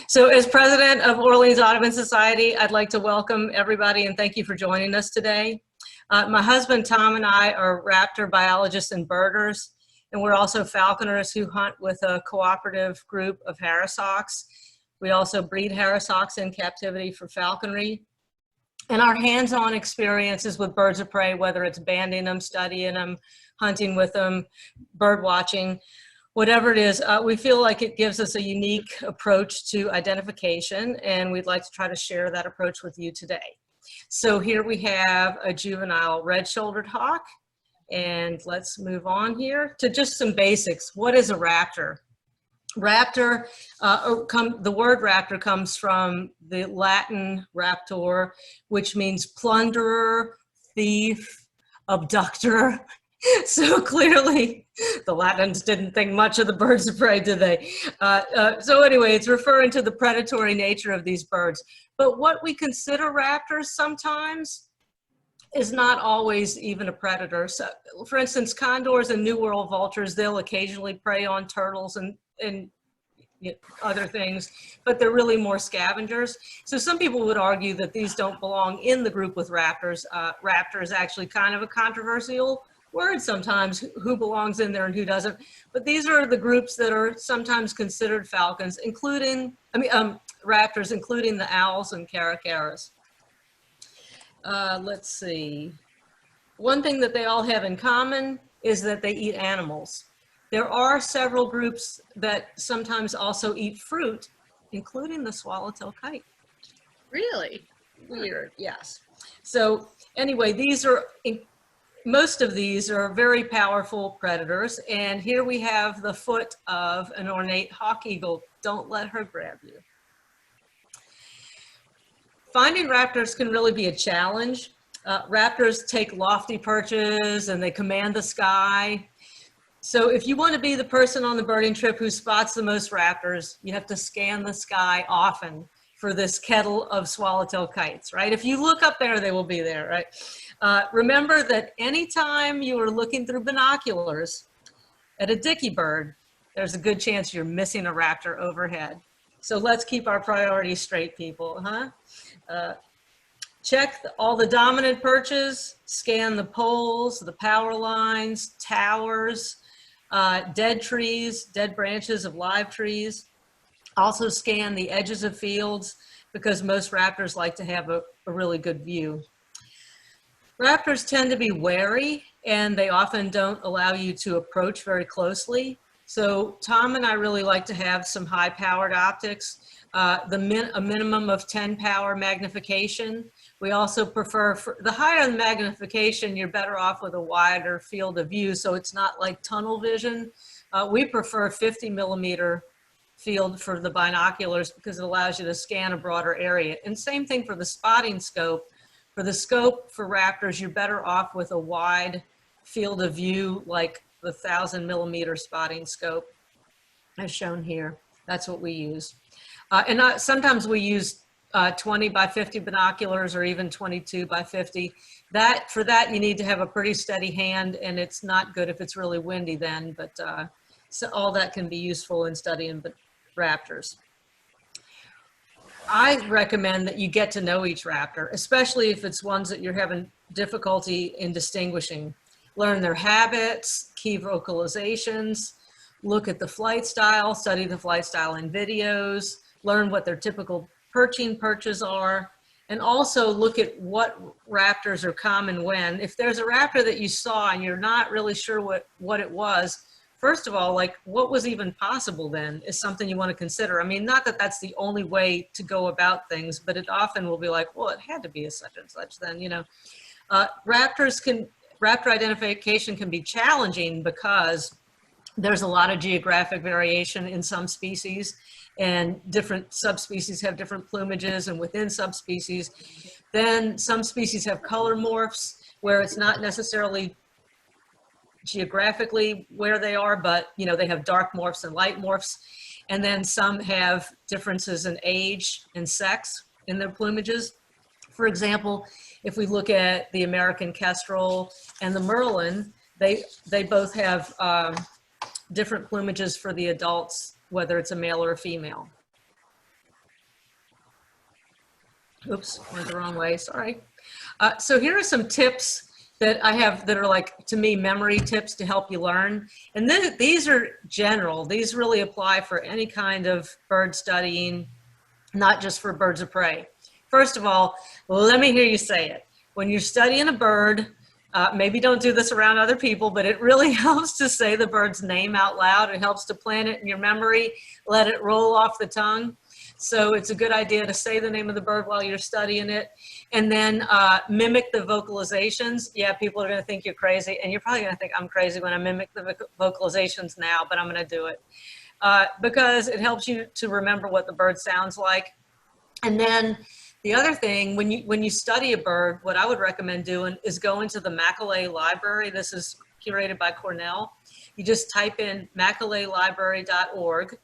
So as president of Orleans Audubon Society, I'd like to welcome everybody and thank you for joining us today. My husband Tom and I are raptor biologists and birders, and we're also falconers who hunt with a cooperative group of Harris hawks. We also breed Harris hawks in captivity for falconry. And our hands-on experiences with birds of prey, whether it's banding them, studying them, hunting with them, bird watching, whatever it is, we feel like it gives us a unique approach to identification, and we'd like to try to share that approach with you today. So here we have a juvenile red-shouldered hawk, and let's move on here to just some basics. What is a raptor? Raptor, the word raptor comes from the Latin raptor, which means plunderer, thief, abductor. So clearly, the Latins didn't think much of the birds of prey, did they? So anyway, it's referring to the predatory nature of these birds. But what we consider raptors sometimes is not always even a predator. So, for instance, condors and New World vultures, they'll occasionally prey on turtles and other things, but they're really more scavengers. So some people would argue that these don't belong in the group with raptors. Raptor is actually kind of a controversial word sometimes, who belongs in there and who doesn't. But these are the groups that are sometimes considered falcons, including, raptors, including the owls and caracaras. Let's see. One thing that they all have in common is that they eat animals. There are several groups that sometimes also eat fruit, including the swallowtail kite. Really? Weird, yes. So anyway, most of these are very powerful predators, and here we have the foot of an ornate hawk eagle. Don't let her grab you. Finding raptors can really be a challenge. Raptors take lofty perches and they command the sky. So if you want to be the person on the birding trip who spots the most raptors, you have to scan the sky often for this kettle of swallowtail kites, right? If you look up there, they will be there, right? Remember that anytime you are looking through binoculars at a dicky bird, there's a good chance you're missing a raptor overhead. So let's keep our priorities straight, people, huh? Check all the dominant perches, scan the poles, the power lines, towers, dead trees, dead branches of live trees. Also scan the edges of fields because most raptors like to have a really good view. Raptors tend to be wary and they often don't allow you to approach very closely. So Tom and I really like to have some high-powered optics, a minimum of 10 power magnification. We also prefer, the higher the magnification, you're better off with a wider field of view, so it's not like tunnel vision. We prefer 50 millimeter field for the binoculars because it allows you to scan a broader area. And same thing for the spotting scope. For the scope for raptors, you're better off with a wide field of view like the 1,000 millimeter spotting scope as shown here. That's what we use. Sometimes we use 20 by 50 binoculars or even 22 by 50. For that, you need to have a pretty steady hand, and it's not good if it's really windy then, but so all that can be useful in studying raptors. I recommend that you get to know each raptor, especially if it's ones that you're having difficulty in distinguishing. Learn their habits, key vocalizations, look at the flight style, study the flight style in videos, learn what their typical perches are, and also look at what raptors are common when. If there's a raptor that you saw and you're not really sure what it was, first of all, like what was even possible then is something you want to consider. I mean, not that that's the only way to go about things, but it often will be like, well, it had to be a such and such then, you know. Raptor identification can be challenging because there's a lot of geographic variation in some species, and different subspecies have different plumages, and within subspecies, then some species have color morphs where it's not necessarily geographically where they are, but you know, they have dark morphs and light morphs. And then some have differences in age and sex in their plumages. For example, if we look at the American Kestrel and the Merlin, they both have different plumages for the adults, whether it's a male or a female. Oops, went the wrong way, sorry. So here are some tips that I have that are like, to me, memory tips to help you learn. And then these are general. These really apply for any kind of bird studying, not just for birds of prey. First of all, let me hear you say it. When you're studying a bird, maybe don't do this around other people, but it really helps to say the bird's name out loud. It helps to plant it in your memory, let it roll off the tongue. So it's a good idea to say the name of the bird while you're studying it. And then mimic the vocalizations. Yeah, people are going to think you're crazy, and you're probably going to think I'm crazy when I mimic the vocalizations now, but I'm going to do it because it helps you to remember what the bird sounds like. And then the other thing, when you study a bird, what I would recommend doing is go into the Macaulay Library. This is curated by Cornell. You just type in macaulaylibrary.org,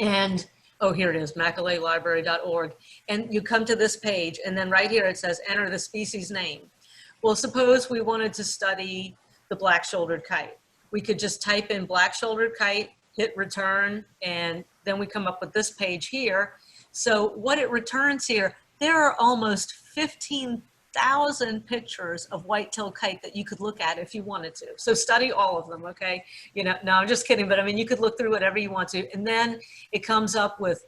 and oh, here it is, macaulaylibrary.org. And you come to this page, and then right here it says, enter the species name. Well, suppose we wanted to study the black-shouldered kite. We could just type in black-shouldered kite, hit return, and then we come up with this page here. So what it returns here, there are almost 15,000 pictures of white-tailed kite that you could look at if you wanted to. So study all of them, okay? You know, no, I'm just kidding, but I mean, you could look through whatever you want to. And then it comes up with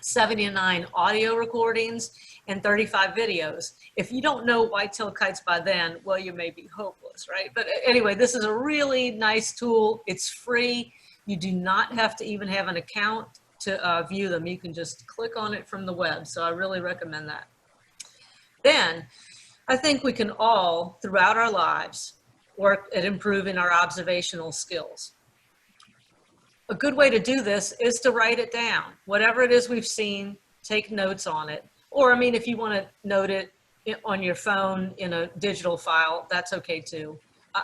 79 audio recordings and 35 videos. If you don't know white-tailed kites by then, well, you may be hopeless, right? But anyway, this is a really nice tool. It's free. You do not have to even have an account to view them. You can just click on it from the web. So I really recommend that. Then I think we can all, throughout our lives, work at improving our observational skills. A good way to do this is to write it down. Whatever it is we've seen, take notes on it. Or, I mean, if you want to note it on your phone in a digital file, that's okay too.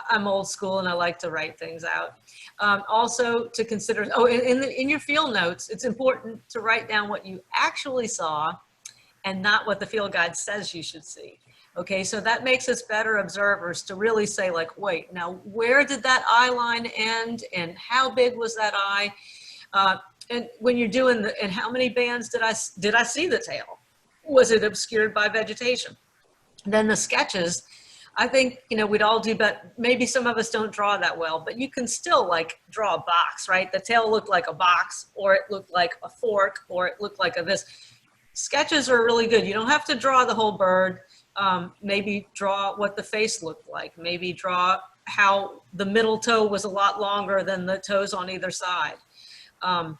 I'm old school and I like to write things out. Also to consider, oh, in your field notes, it's important to write down what you actually saw and not what the field guide says you should see. Okay, so that makes us better observers to really say like, wait, now where did that eye line end and how big was that eye? And when you're doing the, and how many bands did I see the tail? Was it obscured by vegetation? Then the sketches, I think, you know, we'd all do, but maybe some of us don't draw that well, but you can still like draw a box, right? The tail looked like a box, or it looked like a fork, or it looked like a this. Sketches are really good. You don't have to draw the whole bird. Maybe draw what the face looked like. Maybe draw how the middle toe was a lot longer than the toes on either side. And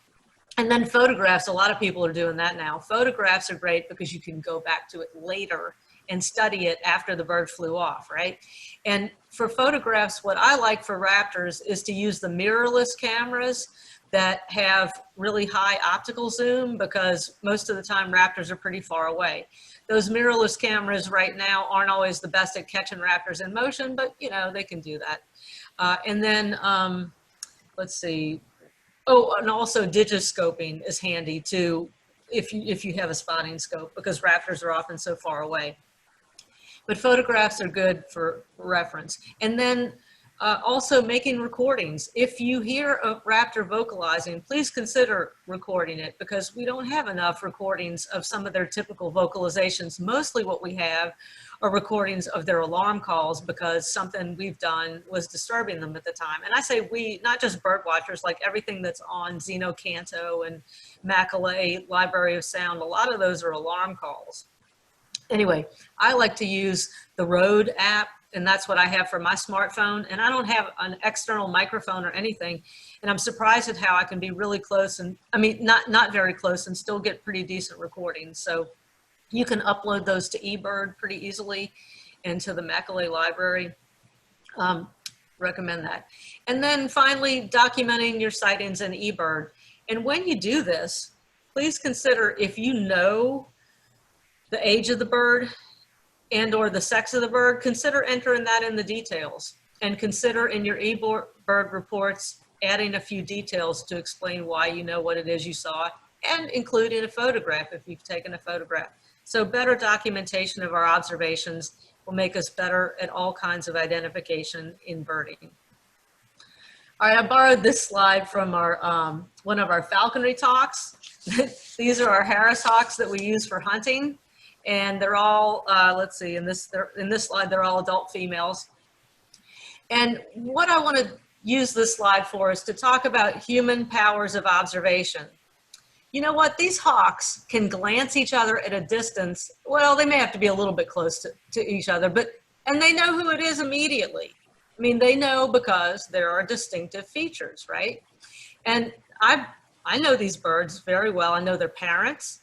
then photographs, a lot of people are doing that now. Photographs are great because you can go back to it later and study it after the bird flew off, right? And for photographs, what I like for raptors is to use the mirrorless cameras that have really high optical zoom, because most of the time raptors are pretty far away. Those mirrorless cameras right now aren't always the best at catching raptors in motion, but you know, they can do that. And then, let's see. Oh, and also digiscoping is handy too, if you have a spotting scope, because raptors are often so far away. But photographs are good for reference. And then also making recordings. If you hear a raptor vocalizing, please consider recording it, because we don't have enough recordings of some of their typical vocalizations. Mostly what we have are recordings of their alarm calls because something we've done was disturbing them at the time. And I say we, not just bird watchers, like everything that's on Xenocanto and Macaulay Library of Sound, a lot of those are alarm calls. Anyway, I like to use the Rode app, and that's what I have for my smartphone. And I don't have an external microphone or anything. And I'm surprised at how I can be really close and, I mean, not very close and still get pretty decent recordings. So you can upload those to eBird pretty easily and to the Macaulay Library. Recommend that. And then finally, documenting your sightings in eBird. And when you do this, please consider, if you know the age of the bird and or the sex of the bird, consider entering that in the details, and consider in your eBird reports adding a few details to explain why you know what it is you saw, and including a photograph if you've taken a photograph. So better documentation of our observations will make us better at all kinds of identification in birding. All right, I borrowed this slide from our one of our falconry talks. These are our Harris hawks that we use for hunting. And they're all, let's see, in this slide, they're all adult females. And what I want to use this slide for is to talk about human powers of observation. You know what? These hawks can glance each other at a distance. Well, they may have to be a little bit close to each other, and they know who it is immediately. I mean, they know because there are distinctive features, right? And I know these birds very well. I know their parents.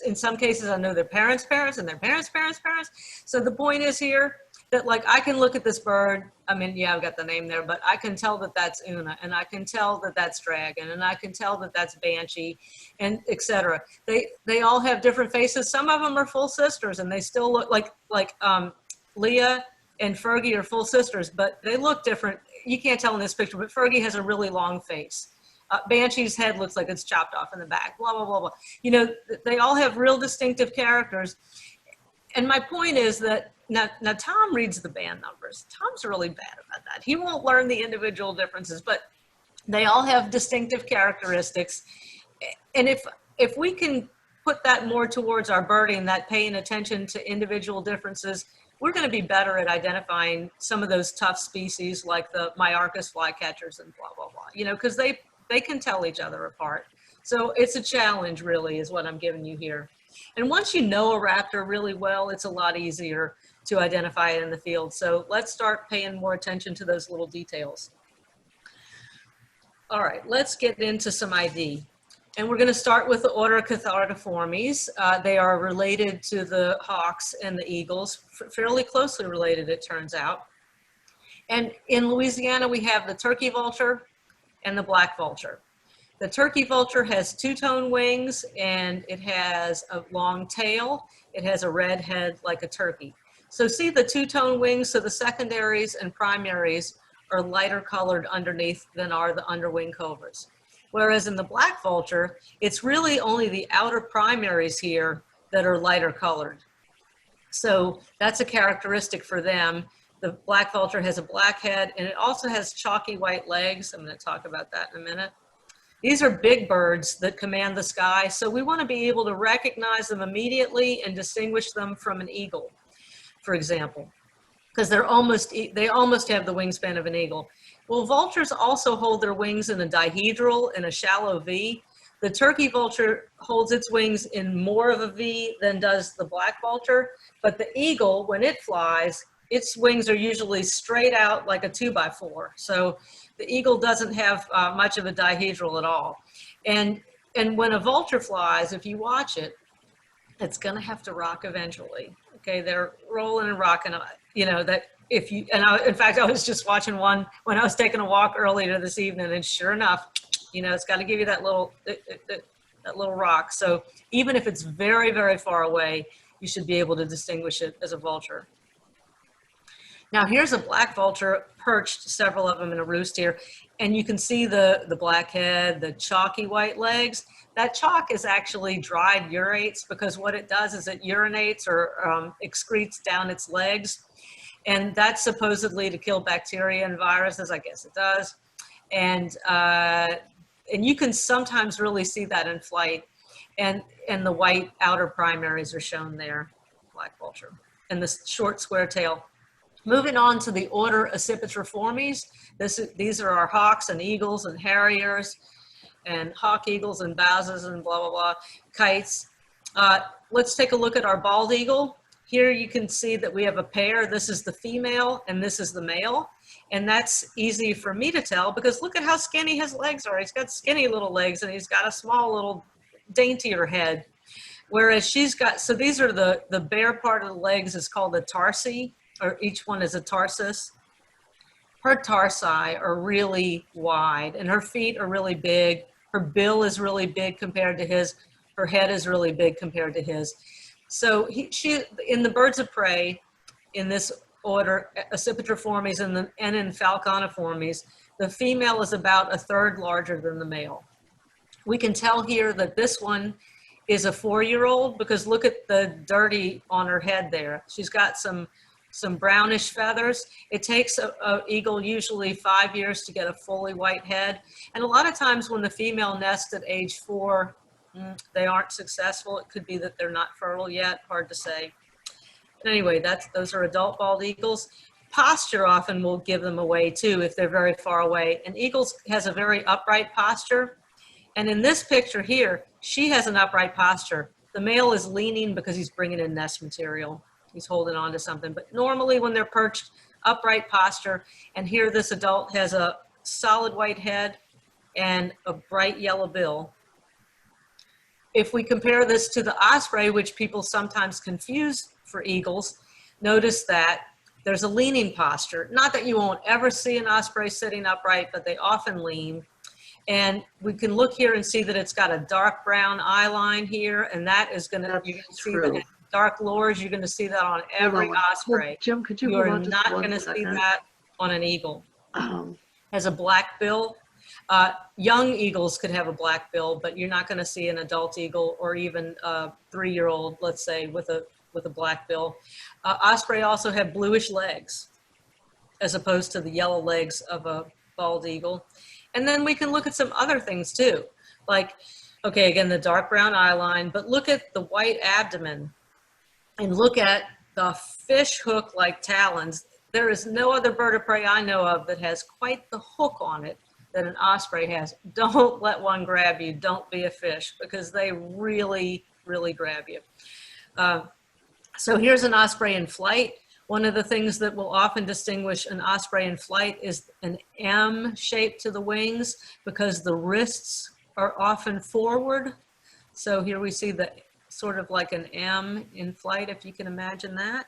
In some cases, I know their parents' parents and their parents' parents' parents. So the point is here that, like, I can look at this bird. I mean, yeah, I've got the name there, but I can tell that that's Una, and I can tell that that's Dragon, and I can tell that that's Banshee, and etc. They all have different faces. Some of them are full sisters, and they still look like Leah and Fergie are full sisters, but they look different. You can't tell in this picture, but Fergie has a really long face. Banshee's head looks like it's chopped off in the back, blah, blah, blah, blah. You know, they all have real distinctive characters. And my point is that now Tom reads the band numbers. Tom's really bad about that. He won't learn the individual differences, but they all have distinctive characteristics. And if we can put that more towards our birding, that paying attention to individual differences, we're going to be better at identifying some of those tough species like the Myarchus flycatchers and blah, blah, blah, you know, because they can tell each other apart. So it's a challenge, really, is what I'm giving you here. And once you know a raptor really well, it's a lot easier to identify it in the field. So let's start paying more attention to those little details. All right, let's get into some ID. And we're going to start with the order Cathartiformes. They are related to the hawks and the eagles, fairly closely related, it turns out. And in Louisiana, we have the turkey vulture and the black vulture. The turkey vulture has two-tone wings, and it has a long tail. It has a red head like a turkey. So see the two-tone wings, so the secondaries and primaries are lighter colored underneath than are the underwing coverts. Whereas in the black vulture, it's really only the outer primaries here that are lighter colored. So that's a characteristic for them. The black vulture has a black head, and it also has chalky white legs. I'm going to talk about that in a minute. These are big birds that command the sky, so we want to be able to recognize them immediately and distinguish them from an eagle, for example, because they almost have the wingspan of an eagle. Well, vultures also hold their wings in a dihedral, in a shallow V. The turkey vulture holds its wings in more of a V than does the black vulture, but the eagle, when it flies, its wings are usually straight out like a 2x4. So the eagle doesn't have much of a dihedral at all. And when a vulture flies, if you watch it, it's going to have to rock eventually. Okay, they're rolling and rocking, you know, that if you, and in fact, I was just watching one when I was taking a walk earlier this evening, and sure enough, you know, it's got to give you that little rock. So even if it's very, very far away, you should be able to distinguish it as a vulture. Now here's a black vulture perched, several of them in a roost here, and you can see the black head, the chalky white legs. That chalk is actually dried urates, because what it does is it urinates or excretes down its legs, and that's supposedly to kill bacteria and viruses. I guess it does, and you can sometimes really see that in flight, and the white outer primaries are shown there, black vulture, and the short square tail. Moving on to the order Accipitriformes, these are our hawks and eagles and harriers and hawk eagles and bowsers and blah, blah, blah, kites. Let's take a look at our bald eagle. Here you can see that we have a pair. This is the female and this is the male. And that's easy for me to tell because look at how skinny his legs are. He's got skinny little legs and he's got a small little daintier head. Whereas she's got, so these are the bare part of the legs is called the tarsi, or each one is a tarsus. Her tarsi are really wide and her feet are really big. Her bill is really big compared to his. Her head is really big compared to his. So she, in the birds of prey, in this order, Accipitriformes and in Falconiformes, the female is about a third larger than the male. We can tell here that this one is a 4-year-old because look at the dirty on her head there. She's got some brownish feathers. It takes an eagle usually 5 years to get a fully white head. And a lot of times when the female nests at age 4, They aren't successful. It could be that they're not fertile yet, hard to say. But anyway, those are adult bald eagles. Posture often will give them away too if they're very far away. And eagles has a very upright posture. And in this picture here, she has an upright posture. The male is leaning because he's bringing in nest material. He's holding on to something. But normally when they're perched, upright posture. And here this adult has a solid white head and a bright yellow bill. If we compare this to the osprey, which people sometimes confuse for eagles, notice that there's a leaning posture. Not that you won't ever see an osprey sitting upright, but they often lean. And we can look here and see that it's got a dark brown eye line here, and that is going to, you can see the dark lores, you're going to see that on every osprey. Jim, could you You're not going to see that on an eagle. Has a black bill. Young eagles could have a black bill, but you're not going to see an adult eagle or even a 3-year-old, let's say, with a black bill. Osprey also have bluish legs, as opposed to the yellow legs of a bald eagle. And then we can look at some other things too, like, okay, again, the dark brown eye line, but look at the white abdomen and look at the fish hook-like talons. There is no other bird of prey I know of that has quite the hook on it that an osprey has. Don't let one grab you. Don't be a fish, because they really, really grab you. So here's an osprey in flight. One of the things that will often distinguish an osprey in flight is an M shape to the wings, because the wrists are often forward. So here we see the sort of like an M in flight, if you can imagine that.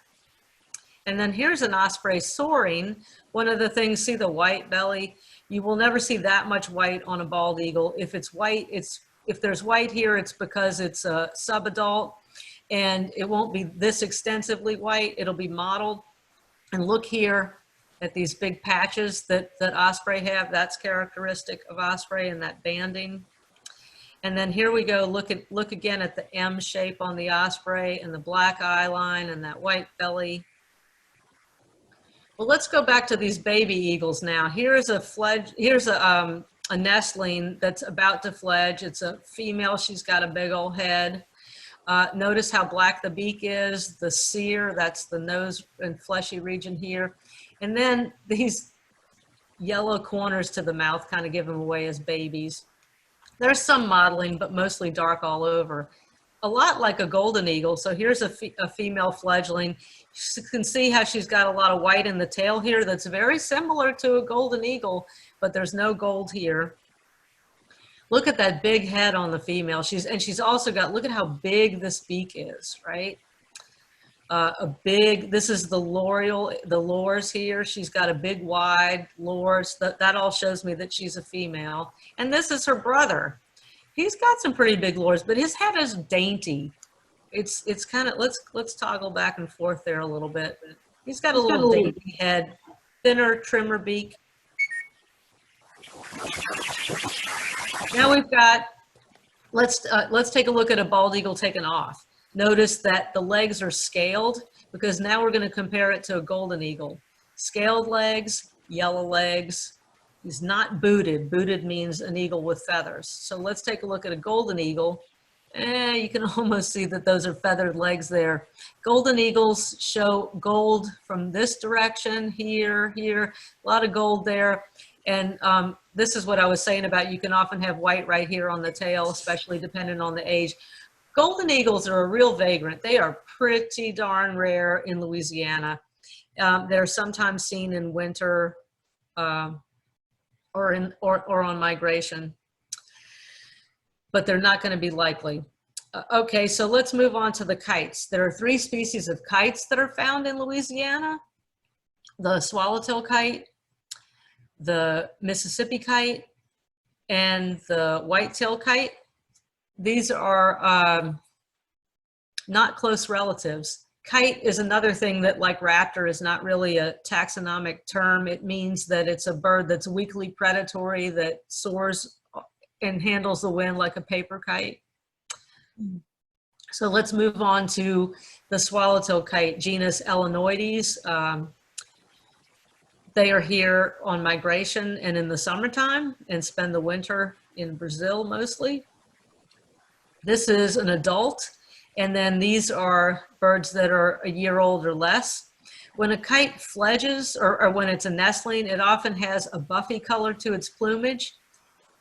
And then here's an osprey soaring. One of the things, see the white belly? You will never see that much white on a bald eagle. If it's white, if there's white here, it's because it's a subadult. And it won't be this extensively white, it'll be mottled. And look here at these big patches that osprey have. That's characteristic of osprey, and that banding. And then here we go, look again at the M shape on the osprey and the black eye line and that white belly. Well, let's go back to these baby eagles now. Here's a nestling that's about to fledge. It's a female, she's got a big old head. Notice how black the beak is, the cere, that's the nose and fleshy region here. And then these yellow corners to the mouth kind of give them away as babies. There's some mottling, but mostly dark all over. A lot like a golden eagle. So here's a female fledgling. You can see how she's got a lot of white in the tail here. That's very similar to a golden eagle, but there's no gold here. Look at that big head on the female. She's also got, look at how big this beak is, right? This is the lores here. She's got a big wide lores. That all shows me that she's a female. And this is her brother. He's got some pretty big lores, but his head is dainty. It's kind of, let's toggle back and forth there a little bit. He's got a little dainty head, thinner, trimmer beak. Now we've got, let's take a look at a bald eagle taken off. Notice that the legs are scaled, because now we're going to compare it to a golden eagle. Scaled legs, yellow legs. He's not booted. Booted means an eagle with feathers. So let's take a look at a golden eagle. You can almost see that those are feathered legs there. Golden eagles show gold from this direction, here, a lot of gold there. And this is what I was saying about, you can often have white right here on the tail, especially depending on the age. Golden eagles are a real vagrant. They are pretty darn rare in Louisiana. They're sometimes seen in winter or on migration, but they're not going to be likely. Okay, so let's move on to the kites. There are 3 species of kites that are found in Louisiana: the swallowtail kite, the Mississippi kite, and the whitetail kite. These are not close relatives. Kite is another thing that, like raptor, is not really a taxonomic term. It means that it's a bird that's weakly predatory, that soars and handles the wind like a paper kite. So let's move on to the swallowtail kite, genus Elenoides. They are here on migration and in the summertime, and spend the winter in Brazil mostly. This is an adult, and then these are birds that are a year old or less. When a kite fledges, or when it's a nestling, it often has a buffy color to its plumage.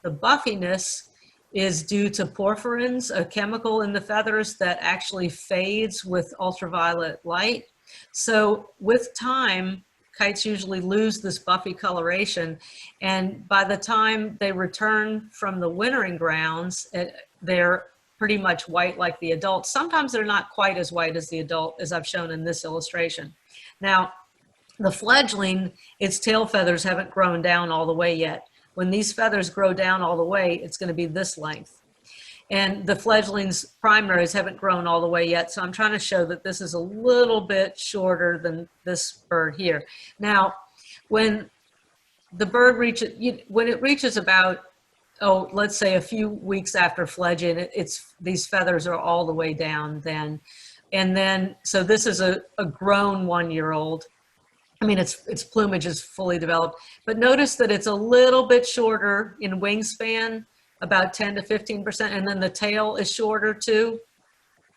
The buffiness is due to porphyrins, a chemical in the feathers that actually fades with ultraviolet light. So with time, kites usually lose this buffy coloration, and by the time they return from the wintering grounds, they're pretty much white like the adult. Sometimes they're not quite as white as the adult, as I've shown in this illustration. Now, the fledgling, its tail feathers haven't grown down all the way yet. When these feathers grow down all the way, it's going to be this length. And the fledgling's primaries haven't grown all the way yet, so I'm trying to show that this is a little bit shorter than this bird here. Now, when the bird reaches about, let's say a few weeks after fledging, these feathers are all the way down then. And then, so this is a grown 1-year-old. I mean, its plumage is fully developed, but notice that it's a little bit shorter in wingspan, about 10 to 15%, and then the tail is shorter too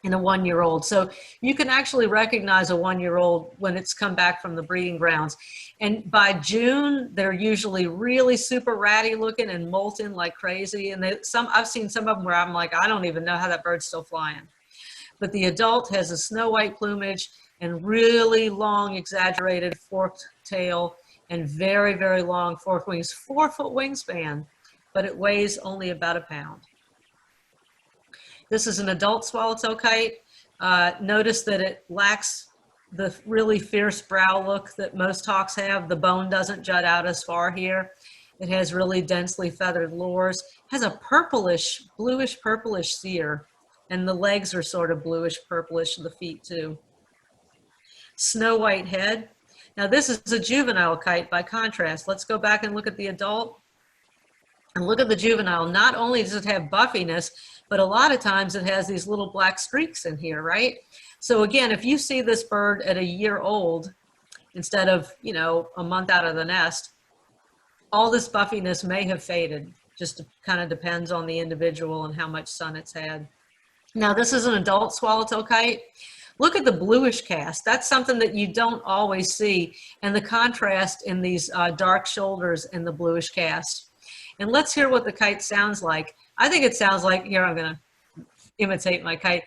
in a 1-year-old. So you can actually recognize a 1-year-old when it's come back from the breeding grounds. And by June, they're usually really super ratty looking and molting like crazy. And I've seen some of them where I'm like, I don't even know how that bird's still flying. But the adult has a snow white plumage and really long, exaggerated forked tail and very, very long forked wings, 4-foot wingspan, but it weighs only about a pound. This is an adult swallowtail kite. Notice that it lacks the really fierce brow look that most hawks have. The bone doesn't jut out as far here. It has really densely feathered lores. It has a purplish, bluish purplish cere, and the legs are sort of bluish purplish, the feet too. Snow white head. Now this is a juvenile kite by contrast. Let's go back and look at the adult. And look at the juvenile. Not only does it have buffiness, but a lot of times it has these little black streaks in here, right? So again, if you see this bird at a year old, instead of, a month out of the nest, all this buffiness may have faded. Just kind of depends on the individual and how much sun it's had. Now this is an adult swallowtail kite. Look at the bluish cast. That's something that you don't always see, and the contrast in these dark shoulders and the bluish cast. And let's hear what the kite sounds like. I think it sounds like, here, I'm gonna imitate my kite.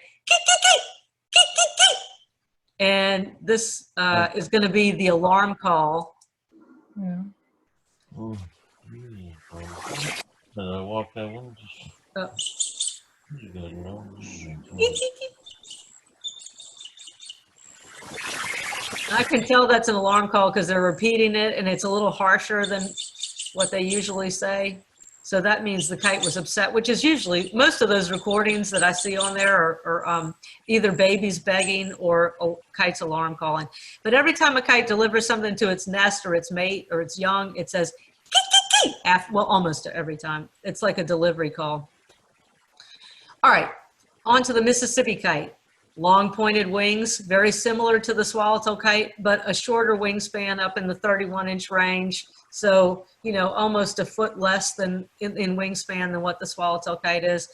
And this is gonna be the alarm call. Yeah. Oh, really? I walk that one? You gotta know. I can tell that's an alarm call because they're repeating it, and it's a little harsher than what they usually say. So that means the kite was upset, which is usually, most of those recordings that I see on there are either babies begging or a kite's alarm calling. But every time a kite delivers something to its nest or its mate or its young, it says, well, almost every time. It's like a delivery call. All right, on to the Mississippi kite. Long pointed wings, very similar to the swallowtail kite, but a shorter wingspan up in the 31-inch range. So, almost a foot less than in wingspan than what the swallowtail kite is.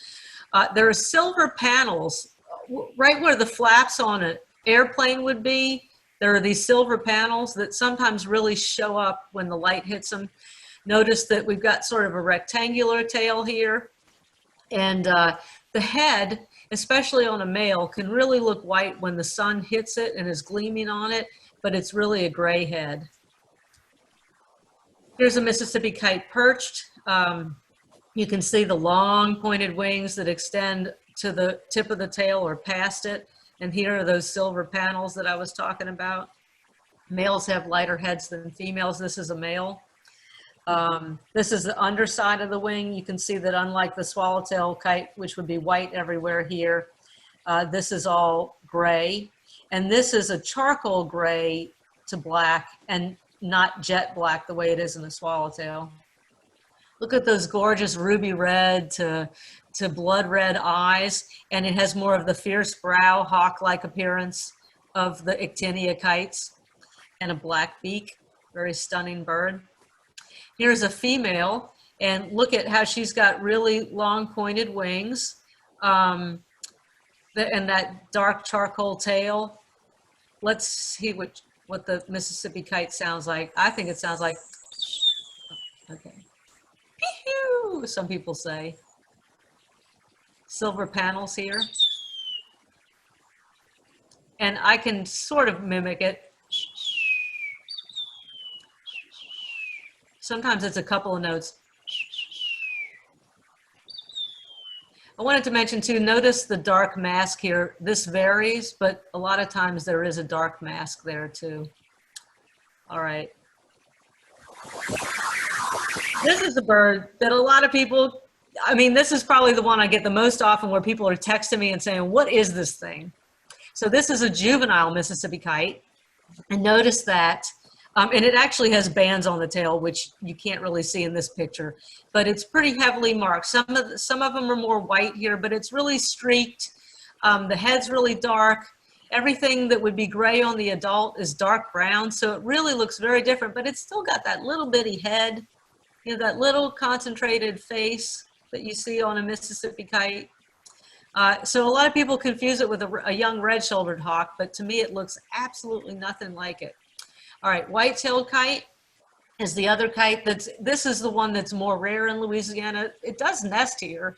There are silver panels right where the flaps on an airplane would be. There are these silver panels that sometimes really show up when the light hits them. Notice that we've got sort of a rectangular tail here, and the head, especially on a male, can really look white when the sun hits it and is gleaming on it, but it's really a gray head. Here's a Mississippi kite perched. You can see the long pointed wings that extend to the tip of the tail or past it. And here are those silver panels that I was talking about. Males have lighter heads than females. This is a male. This is the underside of the wing. You can see that unlike the swallowtail kite, which would be white everywhere here, this is all gray. And this is a charcoal gray to black and not jet black the way it is in the swallowtail. Look at those gorgeous ruby red to blood red eyes, and it has more of the fierce brow, hawk-like appearance of the Ictinia kites, and a black beak, very stunning bird. Here's a female, and look at how she's got really long pointed wings. And that dark charcoal tail. Let's see what the Mississippi kite sounds like. I think it sounds like, okay. Pew, some people say. Silver panels here. And I can sort of mimic it. Sometimes it's a couple of notes. I wanted to mention too, notice the dark mask here. This varies, but a lot of times there is a dark mask there too. All right. This is a bird that a lot of people, I mean, this is probably the one I get the most often where people are texting me and saying, what is this thing? So this is a juvenile Mississippi kite. And notice that, and it actually has bands on the tail, which you can't really see in this picture, but it's pretty heavily marked. Some of them are more white here, but it's really streaked. The head's really dark. Everything that would be gray on the adult is dark brown, so it really looks very different, but it's still got that little bitty head, you know, that little concentrated face that you see on a Mississippi kite. So a lot of people confuse it with a young red-shouldered hawk, but to me it looks absolutely nothing like it. All right, white-tailed kite is the other kite this is the one that's more rare in Louisiana. It does nest here,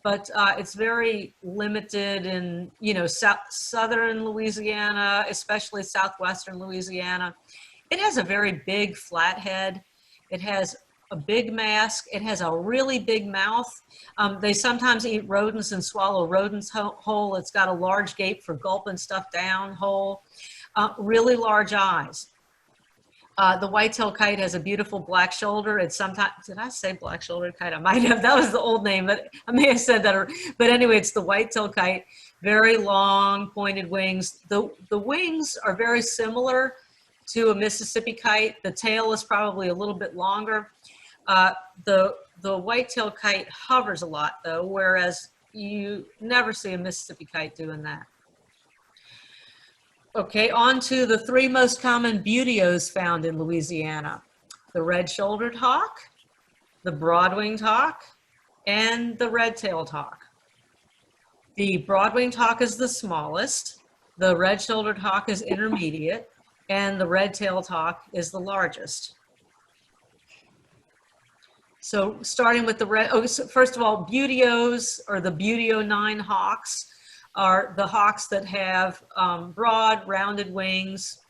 but it's very limited in, you know, southern Louisiana, especially southwestern Louisiana. It has a very big flat head. It has a big mask. It has a really big mouth. They sometimes eat rodents and swallow rodents whole. It's got a large gape for gulping stuff down whole. Really large eyes. The white-tailed kite has a beautiful black shoulder. It's sometimes, did I say black-shouldered kite? I might have, that was the old name, but I may have said that. But anyway, it's the white-tailed kite, very long pointed wings. The wings are very similar to a Mississippi kite. The tail is probably a little bit longer. The white-tailed kite hovers a lot though, whereas you never see a Mississippi kite doing that. Okay, on to the three most common buteos found in Louisiana: the red-shouldered hawk, the broad-winged hawk, and the red-tailed hawk. The broad-winged hawk is the smallest, the red-shouldered hawk is intermediate, and the red-tailed hawk is the largest. So starting with the so first of all, buteos, or the buteo 9 hawks, are the hawks that have broad, rounded wings.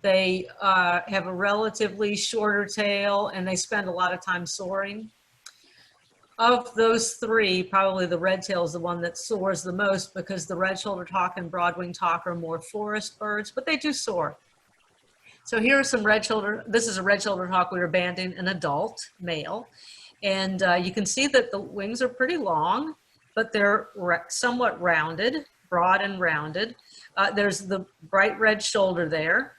They have a relatively shorter tail, and they spend a lot of time soaring. Of those three, probably the red tail is the one that soars the most, because the red-shouldered hawk and broad-winged hawk are more forest birds, but they do soar. So here are some this is a red-shouldered hawk. We were banding an adult male, and you can see that the wings are pretty long, but they're somewhat rounded, broad and rounded. There's the bright red shoulder there,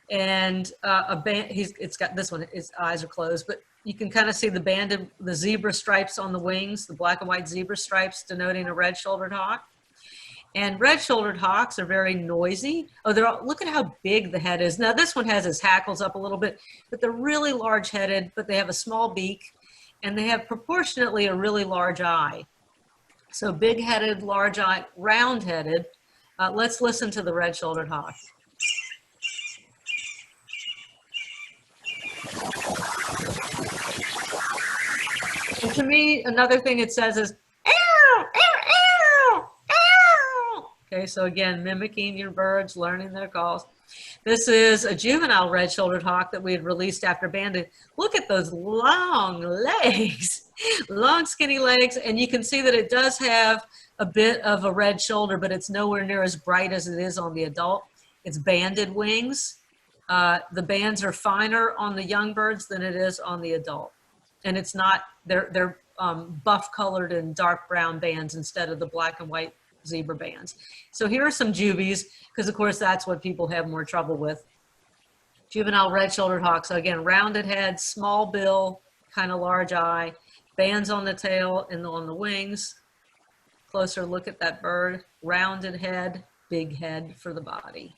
and it's got this one, his eyes are closed, but you can kind of see the zebra stripes on the wings, the black and white zebra stripes denoting a red-shouldered hawk. And red-shouldered hawks are very noisy. Oh, look at how big the head is. Now this one has his hackles up a little bit, but they're really large-headed, but they have a small beak, and they have proportionately a really large eye. So big-headed, large eye, round-headed. Let's listen to the red-shouldered hawk. And to me, another thing it says is, "Ow, ow, ow, ow." Okay, so again, mimicking your birds, learning their calls. This is a juvenile red-shouldered hawk that we had released after banding. Look at those long legs, long skinny legs, and you can see that it does have a bit of a red shoulder, but it's nowhere near as bright as it is on the adult. It's banded wings. The bands are finer on the young birds than it is on the adult. And it's not, they're buff colored and dark brown bands instead of the black and white zebra bands. So here are some juvies, because of course that's what people have more trouble with. Juvenile red-shouldered hawk. So again, rounded head, small bill, kind of large eye, bands on the tail and on the wings. Closer look at that bird, rounded head, big head for the body.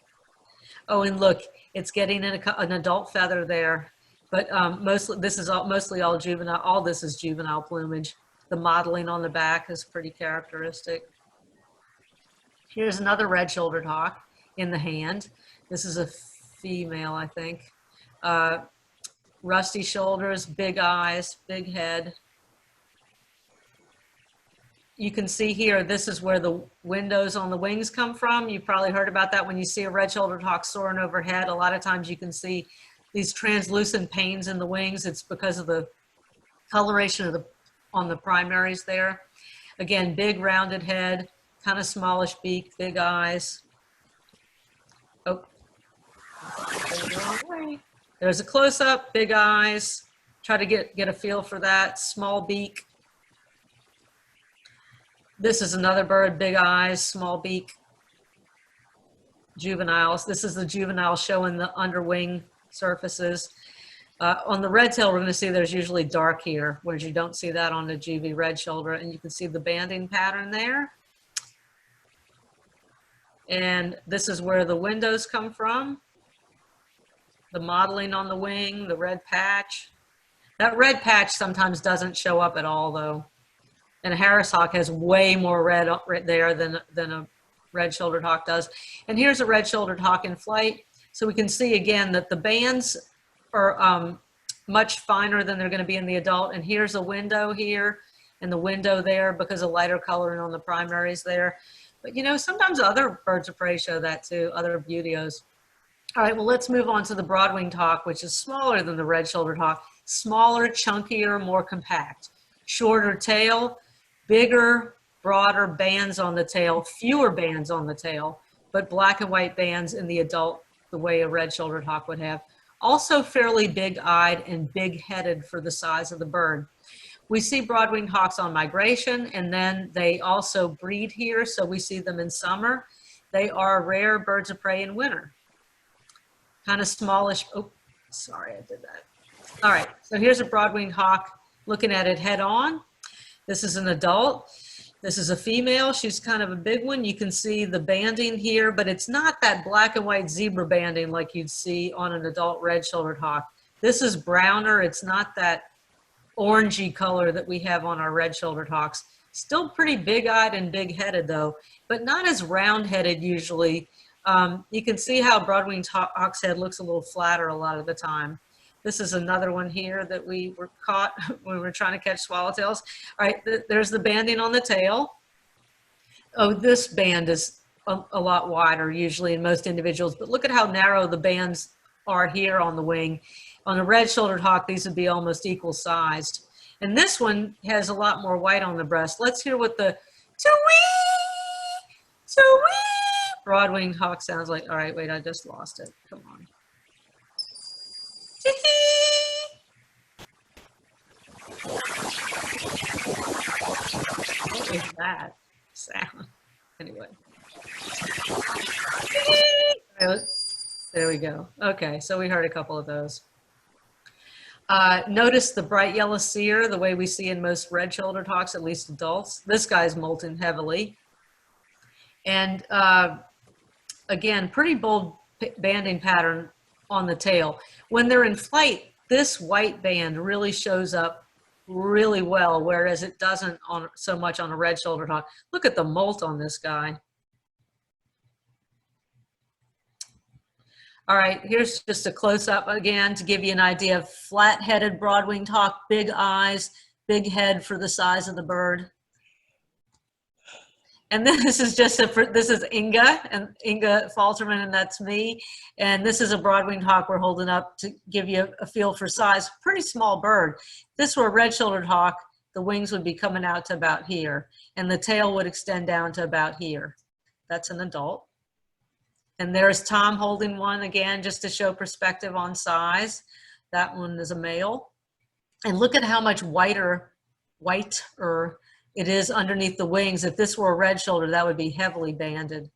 Oh, and look, it's getting an adult feather there, but mostly this is mostly all juvenile. All this is juvenile plumage. The modeling on the back is pretty characteristic. Here's another red-shouldered hawk in the hand. This is a female, I think. Rusty shoulders, big eyes, big head. You can see here, this is where the windows on the wings come from. You probably heard about that when you see a red-shouldered hawk soaring overhead. A lot of times you can see these translucent panes in the wings. It's because of the coloration of on the primaries there. Again, big rounded head, kind of smallish beak, big eyes. Oh, there's a close-up, big eyes. Try to get a feel for that. Small beak. This is another bird, big eyes, small beak. Juveniles. This is the juvenile showing the underwing surfaces. On the red tail, we're going to see there's usually dark here, whereas you don't see that on the juvie red shoulder. And you can see the banding pattern there. And this is where the windows come from. The modeling on the wing, the red patch. That red patch sometimes doesn't show up at all, though. And a Harris hawk has way more red right there than a red-shouldered hawk does. And here's a red-shouldered hawk in flight. So we can see again that the bands are much finer than they're going to be in the adult. And here's a window here and the window there because of lighter coloring on the primaries there. But you know, sometimes other birds of prey show that too, other buteos. All right, well, let's move on to the broad-winged hawk, which is smaller than the red-shouldered hawk. Smaller, chunkier, more compact. Shorter tail, bigger, broader bands on the tail, fewer bands on the tail, but black and white bands in the adult, the way a red-shouldered hawk would have. Also fairly big-eyed and big-headed for the size of the bird. We see broad-winged hawks on migration, and then they also breed here, so we see them in summer. They are rare birds of prey in winter. Kind of smallish. Oh, sorry, I did that. All right, so here's a broad-winged hawk looking at it head-on. This is an adult. This is a female. She's kind of a big one. You can see the banding here, but it's not that black and white zebra banding like you'd see on an adult red-shouldered hawk. This is browner. It's not that orangey color that we have on our red-shouldered hawks. Still pretty big-eyed and big-headed though, but not as round-headed usually. You can see how broad-winged hawk's head looks a little flatter a lot of the time. This is another one here that we were caught when we were trying to catch swallowtails. All right, there's the banding on the tail. Oh, this band is a lot wider usually in most individuals, but look at how narrow the bands are here on the wing. On a red-shouldered hawk, these would be almost equal sized. And this one has a lot more white on the breast. Let's hear what the too-wee, too-wee broad-winged hawk sounds like. All right, wait, I just lost it. Come on. What is that sound? Anyway. There we go. Okay, so we heard a couple of those. Notice the bright yellow cere, the way we see in most red-shouldered hawks, at least adults. This guy's molting heavily. And again, pretty bold banding pattern on the tail. When they're in flight, this white band really shows up really well, whereas it doesn't on so much on a red-shouldered hawk. Look at the molt on this guy. All right, here's just a close-up again to give you an idea of flat-headed broad-winged hawk, big eyes, big head for the size of the bird. And this is just this is Inga, and Inga Falterman, and that's me. And this is a broad-winged hawk we're holding up to give you a feel for size. Pretty small bird. If this were a red-shouldered hawk, the wings would be coming out to about here, and the tail would extend down to about here. That's an adult. And there's Tom holding one again, just to show perspective on size. That one is a male. And look at how much whiter it is underneath the wings. If this were a red shoulder, that would be heavily banded.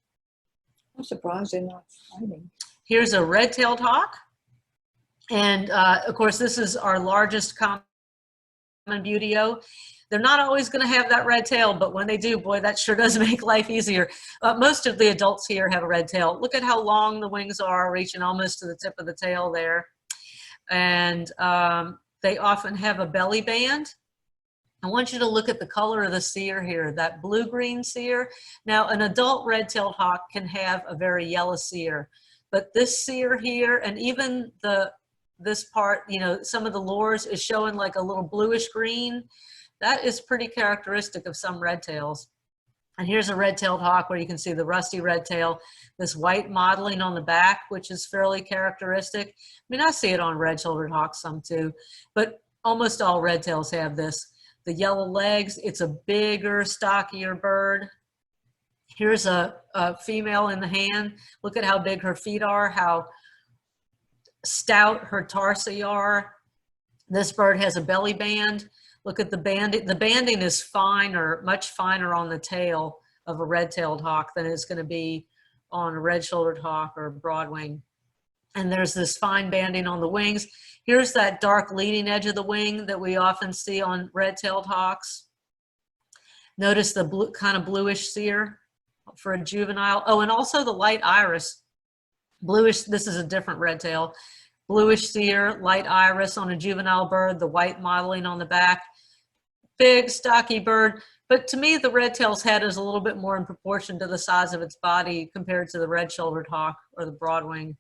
I'm surprised they're not fighting. Here's a red-tailed hawk. And of course, this is our largest common buteo. They're not always going to have that red tail, but when they do, boy, that sure does make life easier. Most of the adults here have a red tail. Look at how long the wings are, reaching almost to the tip of the tail there. And they often have a belly band. I want you to look at the color of the cere here, that blue-green cere. Now, an adult red-tailed hawk can have a very yellow cere, but this cere here, and even this part, you know, some of the lores is showing like a little bluish green. That is pretty characteristic of some red tails. And here's a red-tailed hawk where you can see the rusty red tail, this white mottling on the back, which is fairly characteristic. I mean, I see it on red-shouldered hawks some too, but almost all red tails have this. The yellow legs, it's a bigger, stockier bird. Here's a female in the hand. Look at how big her feet are, how stout her tarsi are. This bird has a belly band. Look at the banding. The banding is finer, much finer on the tail of a red-tailed hawk than it's going to be on a red-shouldered hawk or a broadwing. And there's this fine banding on the wings. Here's that dark leading edge of the wing that we often see on red-tailed hawks. Notice the blue, kind of bluish cere for a juvenile. Oh, and also the light iris. Bluish, this is a different red tail. Bluish cere, light iris on a juvenile bird, the white mottling on the back. Big, stocky bird. But to me, the red-tail's head is a little bit more in proportion to the size of its body compared to the red-shouldered hawk or the broadwing.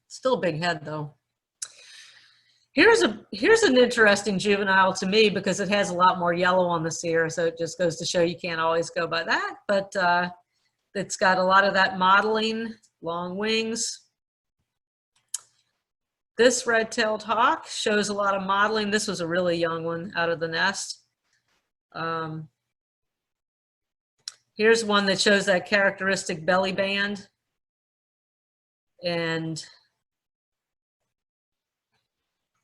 Still a big head, though. Here's an interesting juvenile to me because it has a lot more yellow on the cere, so it just goes to show you can't always go by that. But it's got a lot of that mottling, long wings. This red-tailed hawk shows a lot of mottling. This was a really young one out of the nest. Here's one that shows that characteristic belly band. And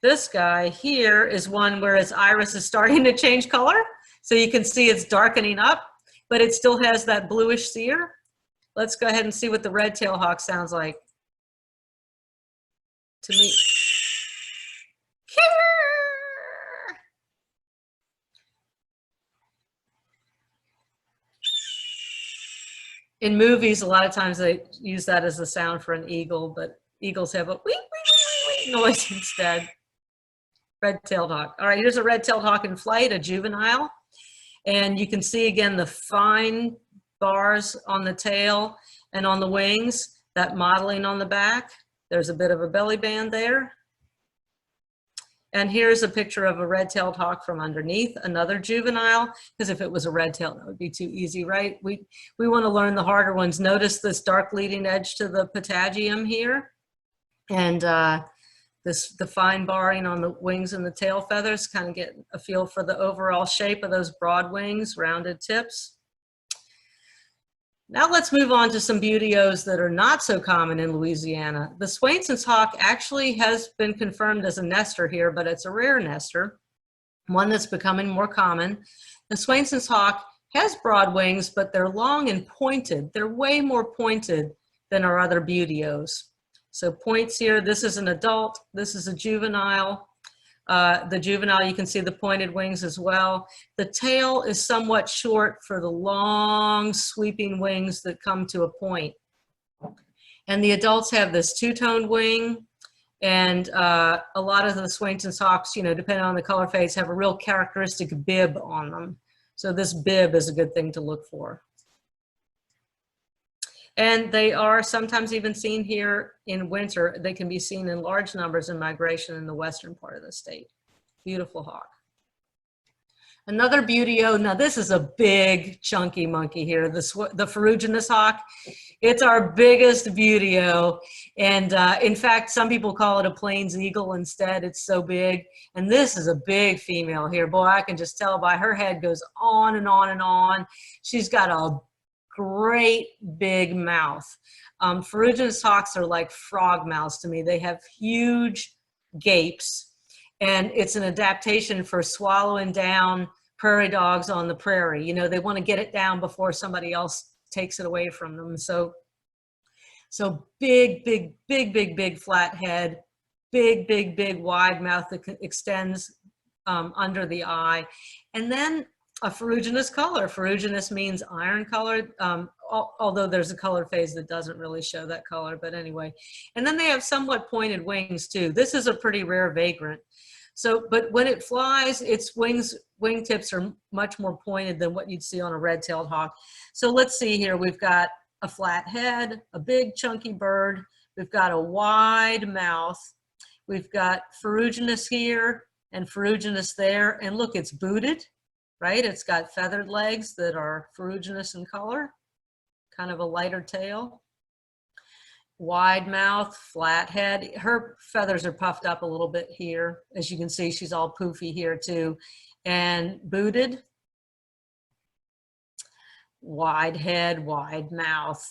this guy here is one where its iris is starting to change color. So you can see it's darkening up, but it still has that bluish cere. Let's go ahead and see what the red-tailed hawk sounds like. To me. In movies, a lot of times they use that as the sound for an eagle, but eagles have a wee, wee, wee, wee, wee noise instead. Red-tailed hawk. All right, here's a red-tailed hawk in flight, a juvenile. And you can see again the fine bars on the tail and on the wings, that mottling on the back. There's a bit of a belly band there. And here's a picture of a red-tailed hawk from underneath, another juvenile, because if it was a red-tail, that would be too easy, right? We want to learn the harder ones. Notice this dark leading edge to the patagium here. And the fine barring on the wings and the tail feathers, kind of get a feel for the overall shape of those broad wings, rounded tips. Now let's move on to some buteos that are not so common in Louisiana. The Swainson's hawk actually has been confirmed as a nester here, but it's a rare nester, one that's becoming more common. The Swainson's hawk has broad wings, but they're long and pointed. They're way more pointed than our other buteos. So points here, this is an adult, this is a juvenile. The juvenile, you can see the pointed wings as well. The tail is somewhat short for the long sweeping wings that come to a point. And the adults have this two-toned wing, and a lot of the Swainson's hawks, you know, depending on the color phase, have a real characteristic bib on them. So this bib is a good thing to look for. And they are sometimes even seen here in winter. They can be seen in large numbers in migration in the western part of the state. Beautiful hawk. Another buteo, now this is a big chunky monkey here, the Ferruginous hawk. It's our biggest buteo. And in fact, some people call it a plains eagle instead. It's so big. And this is a big female here. Boy, I can just tell by her head goes on and on and on. She's got a great big mouth. Ferruginous hawks are like frog mouths to me. They have huge gapes, and it's an adaptation for swallowing down prairie dogs on the prairie. You know, they want to get it down before somebody else takes it away from them. So big, big, big, big, big flat head, big, big, big wide mouth that extends under the eye. And then a ferruginous color. Ferruginous means iron colored, although there's a color phase that doesn't really show that color, but anyway. And then they have somewhat pointed wings too. This is a pretty rare vagrant. So, but when it flies, its wingtips are much more pointed than what you'd see on a red-tailed hawk. So let's see here. We've got a flat head, a big chunky bird. We've got a wide mouth. We've got ferruginous here and ferruginous there. And look, it's booted, right? It's got feathered legs that are ferruginous in color, kind of a lighter tail. Wide mouth, flat head. Her feathers are puffed up a little bit here. As you can see, she's all poofy here too. And booted. Wide head, wide mouth.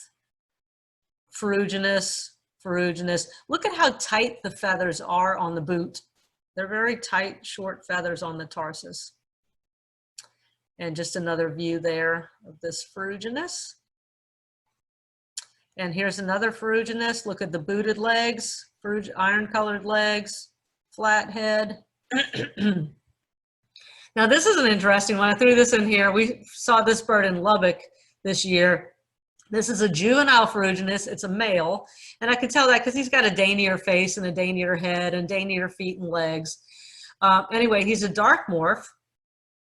Ferruginous, ferruginous. Look at how tight the feathers are on the boot. They're very tight, short feathers on the tarsus. And just another view there of this ferruginous. And here's another ferruginous. Look at the booted legs, iron-colored legs, flat head. Now this is an interesting one. I threw this in here. We saw this bird in Lubbock this year. This is a juvenile ferruginous. It's a male. And I can tell that because he's got a daintier face and a daintier head and daintier feet and legs. Anyway, he's a dark morph.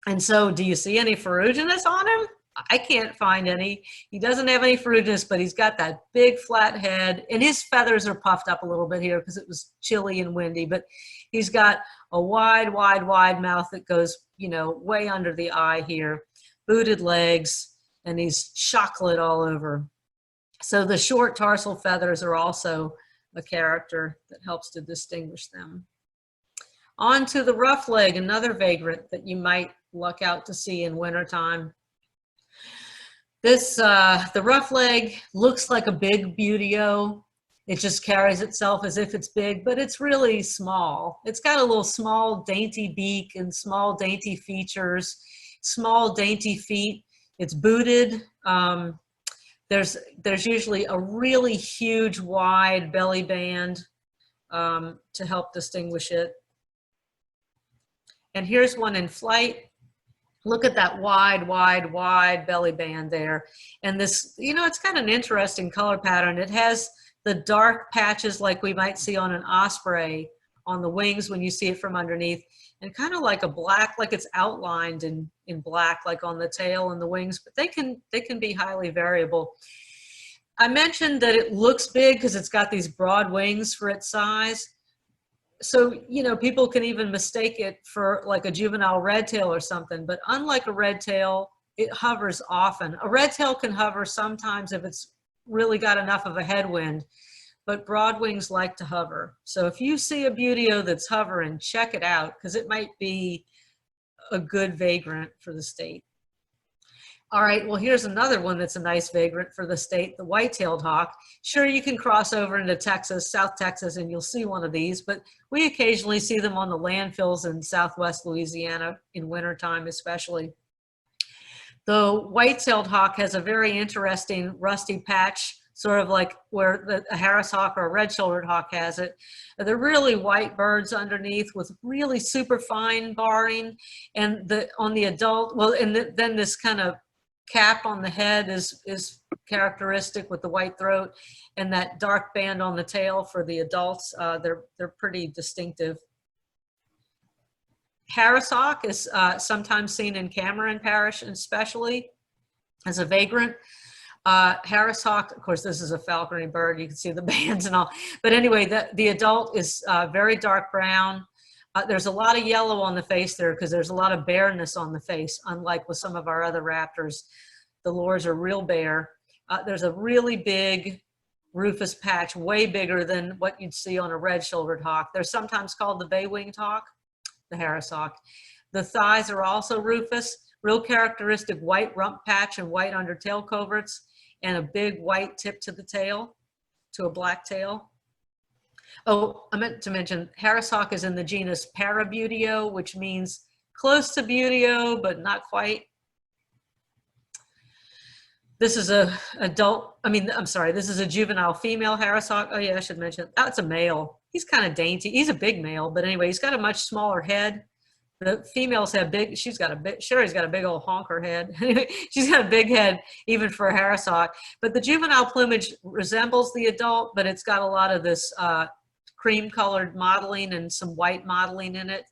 And so do you see any ferruginous on him? I can't find any. He doesn't have any ferruginous, but he's got that big flat head, and his feathers are puffed up a little bit here because it was chilly and windy, but he's got a wide, wide, wide mouth that goes, you know, way under the eye here, booted legs, and he's chocolate all over. So the short tarsal feathers are also a character that helps to distinguish them. On to the rough leg, another vagrant that you might luck out to see in wintertime. This, the rough leg looks like a big buteo. It just carries itself as if it's big, but it's really small. It's got a little small dainty beak and small dainty features, small dainty feet. It's booted. There's usually a really huge wide belly band to help distinguish it. And here's one in flight. Look at that wide, wide, wide belly band there. And this, you know, it's got an interesting color pattern. It has the dark patches like we might see on an osprey on the wings when you see it from underneath, and kind of like a black, like it's outlined in black, like on the tail and the wings, but they can be highly variable. I mentioned that it looks big because it's got these broad wings for its size. So, you know, people can even mistake it for like a juvenile red tail or something, but unlike a red tail, it hovers often. A red tail can hover sometimes if it's really got enough of a headwind, but broad wings like to hover. So if you see a buteo that's hovering, check it out because it might be a good vagrant for the state. All right, well, here's another one that's a nice vagrant for the state, the white-tailed hawk. Sure, you can cross over into Texas, South Texas, and you'll see one of these, but we occasionally see them on the landfills in Southwest Louisiana in wintertime especially. The white-tailed hawk has a very interesting rusty patch, sort of like where a Harris hawk or a red-shouldered hawk has it. They're really white birds underneath with really super fine barring, and on the adult, well, and then this kind of cap on the head is characteristic with the white throat, and that dark band on the tail for the adults. They're pretty distinctive. Harris hawk is sometimes seen in Cameron Parish, especially as a vagrant. Harris hawk, of course, this is a falconry bird. You can see the bands and all. But anyway, the adult is very dark brown. There's a lot of yellow on the face there because there's a lot of bareness on the face, unlike with some of our other raptors. The lures are real bare. There's a really big rufous patch, way bigger than what you'd see on a red-shouldered hawk. They're sometimes called the bay-winged hawk, the Harris hawk. The thighs are also rufous, real characteristic white rump patch and white undertail coverts, and a big white tip to the tail, to a black tail. Oh, I meant to mention, Harris hawk is in the genus Parabuteo, which means close to buteo, but not quite. This is this is a juvenile female Harris hawk. Oh yeah, I should mention, oh, it's a male. He's kind of dainty. He's a big male, but anyway, he's got a much smaller head. The females have big, Sherry's got a big old honker head. She's got a big head, even for a Harris hawk. But the juvenile plumage resembles the adult, but it's got a lot of this cream colored mottling and some white mottling in it.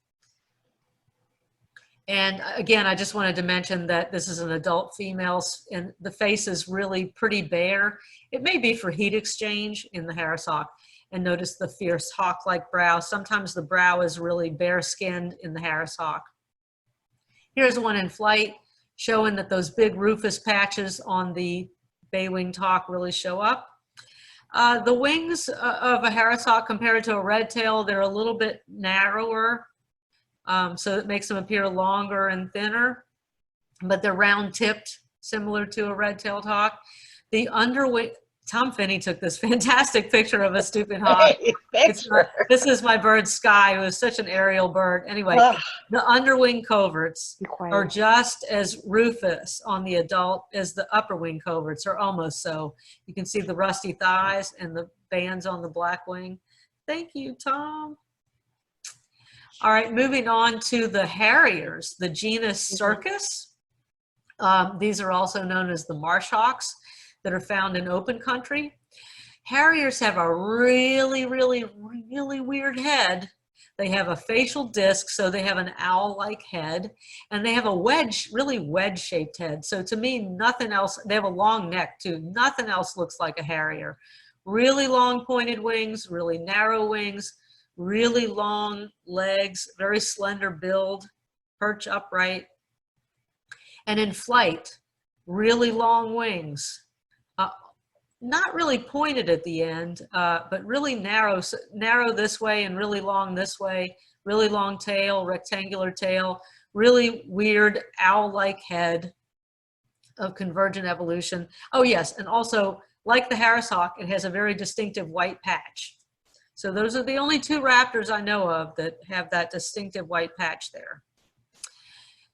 And again, I just wanted to mention that this is an adult female and the face is really pretty bare. It may be for heat exchange in the Harris hawk. And notice the fierce hawk-like brow. Sometimes the brow is really bare-skinned in the Harris hawk. Here's one in flight showing that those big rufous patches on the bay-winged hawk really show up. The wings of a Harris hawk compared to a red tail, they're a little bit narrower. So it makes them appear longer and thinner, but they're round tipped, similar to a red-tailed hawk. The underwing, Tom Finney took this fantastic picture of a stupid hawk. This is my bird Sky, who is such an aerial bird. Anyway, the underwing coverts are just as rufous on the adult as the upper wing coverts, or almost so. You can see the rusty thighs and the bands on the black wing. Thank you, Tom. All right, moving on to the Harriers, the genus Circus. These are also known as the marsh hawks that are found in open country. Harriers have a really, really, really weird head. They have a facial disc, so they have an owl-like head, and they have a wedge, really wedge-shaped head. So to me, nothing else, they have a long neck too. Nothing else looks like a Harrier. Really long pointed wings, really narrow wings, really long legs, very slender build, perch upright. And in flight, really long wings. Not really pointed at the end, but really narrow this way and really long this way, really long tail, rectangular tail, really weird owl-like head of convergent evolution. Oh yes, and also like the Harris hawk, it has a very distinctive white patch. So those are the only two raptors I know of that have that distinctive white patch there.